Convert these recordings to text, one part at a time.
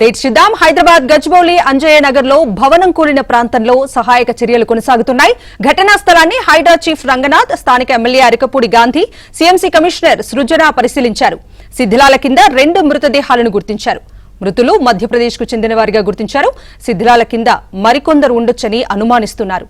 తెచ్చిద్దాం. హైదరాబాద్ గజ్బౌలి అంజయ్య నగర్ లో భవనం కూలిన ప్రాంతంలో సహాయక చర్యలు కొనసాగుతున్నాయి. ఘటనా స్థలాన్ని హైడ్రా చీఫ్ రంగనాథ్, స్థానిక MLA Arikapudi Gandhi, CMC commissioner Srujana పరిశీలించారు. శిథిలాల కింద 2 మృతదేహాలను గుర్తించారు. మృతులు మధ్యప్రదేశ్ కు చెందిన వారిగా గుర్తించారు. శిథిలాల కింద మరికొందరు ఉండొచ్చని అనుమానిస్తున్నారు.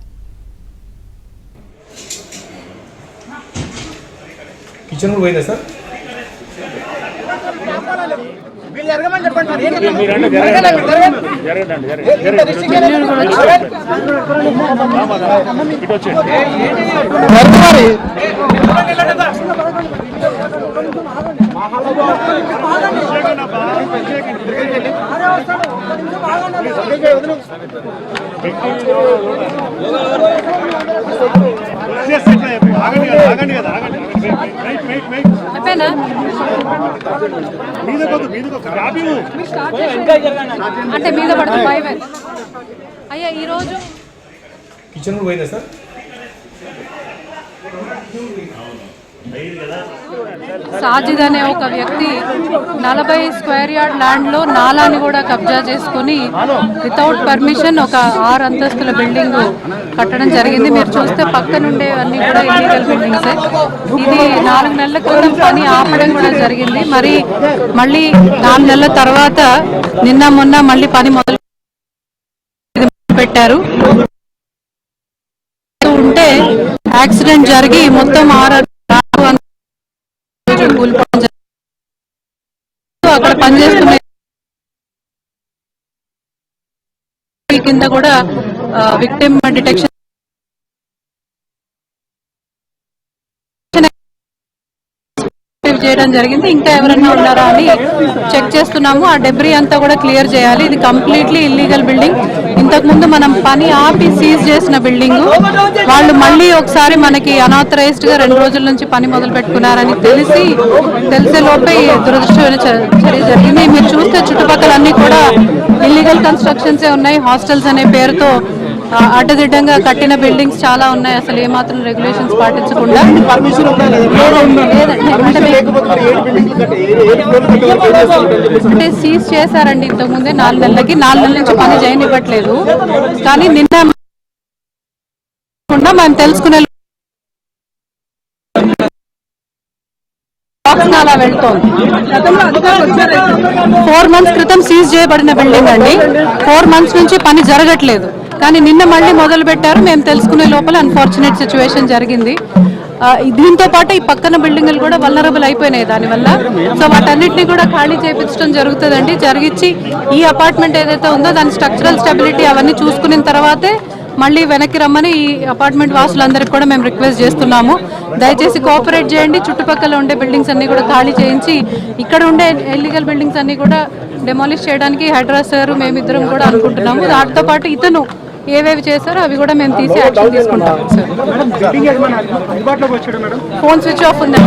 అంటే మీద పడుతుంది అయ్యా ఈరోజు కిచెన్ కూడా పోయిందా సార్? సాజిద్ అనే ఒక వ్యక్తి 40 స్క్వేర్ యార్డ్ ల్యాండ్ లో నాలాని కూడా కబ్జా చేసుకుని వితౌట్ పర్మిషన్ ఒక 6 అంతస్తుల బిల్డింగ్ కట్టడం జరిగింది. మీరు చూస్తే పక్కనుండే అన్ని కూడా ఇల్లీగల్ బిల్డింగ్సే. ఇది 4 నెలల క్రితం పని ఆపడం కూడా జరిగింది. మళ్ళీ 4 నెలల తర్వాత నిన్న మొన్న మళ్ళీ పని మొదలు పెట్టారు. ఉంటే యాక్సిడెంట్ జరిగి మొత్తం 6 అక్కడ పనిచేస్తున్న కింద కూడా విక్టిమ్ డిటెక్షన్ చేయడం జరిగింది. ఇంకా ఎవరైనా ఉన్నారా అని చెక్ చేస్తున్నాము. ఆ డెబ్రీ అంతా కూడా క్లియర్ చేయాలి. ఇది కంప్లీట్లీ ఇల్లీగల్ బిల్డింగ్. ఇంతకుముందు మనం పని ఆపి సీజ్ చేసిన బిల్డింగ్ వాళ్ళు మళ్ళీ ఒకసారి మనకి అనాథరైజ్డ్ గా 2 రోజుల నుంచి పని మొదలు పెట్టుకున్నారని తెలిసే లోపే దురదృష్టమైన చర్య జరిగింది. మీరు చూస్తే చుట్టుపక్కల అన్ని కూడా ఇల్లీగల్ కన్స్ట్రక్షన్స్ ఉన్నాయి. హాస్టల్స్ అనే పేరుతో అడ్డదిడ్డంగా కట్టిన బిల్డింగ్స్ చాలా ఉన్నాయి. అసలు ఏమాత్రం రెగ్యులేషన్స్ పాటించకుండా అంటే సీజ్ చేశారండి. ఇంతకుముందే 4 నెలలకి 4 నెలల నుంచి పని చేయనివ్వట్లేదు. కానీ నిన్న మనం తెలుసుకునే అలా వెళ్తోంది. 4 మంత్స్ క్రితం సీజ్ చేయబడిన బిల్డింగ్ అండి. 4 మంత్స్ నుంచి పని జరగట్లేదు. కానీ నిన్న మళ్ళీ మొదలు పెట్టారు. మేము తెలుసుకునే లోపల అన్ఫార్చునేట్ సిచ్యువేషన్ జరిగింది. దీంతో పాటు ఈ పక్కన బిల్డింగ్లు కూడా వల్నరబుల్ అయిపోయినాయి దానివల్ల. సో వాటన్నిటిని కూడా ఖాళీ చేయించడం జరుగుతుందండి. జరిగించి ఈ అపార్ట్మెంట్ ఏదైతే ఉందో దాని స్ట్రక్చరల్ స్టెబిలిటీ అవన్నీ చూసుకున్న తర్వాతే మళ్ళీ వెనక్కి రమ్మని ఈ అపార్ట్మెంట్ వాసులందరికీ కూడా మేము రిక్వెస్ట్ చేస్తున్నాము. దయచేసి కోఆపరేట్ చేయండి. చుట్టుపక్కల ఉండే బిల్డింగ్స్ అన్ని కూడా ఖాళీ చేయించి ఇక్కడ ఉండే ఇల్లీగల్ బిల్డింగ్స్ అన్ని కూడా డెమాలిష్ చేయడానికి హైడ్రా సార్ మేమిద్దరం కూడా అనుకుంటున్నాము. వాటితో పాటు ఇతను ఏవేవి చేశారో అవి కూడా మేము తీసి యాక్షన్ తీసుకుంటాము. ఫోన్ స్విచ్ ఆఫ్ ఉంది.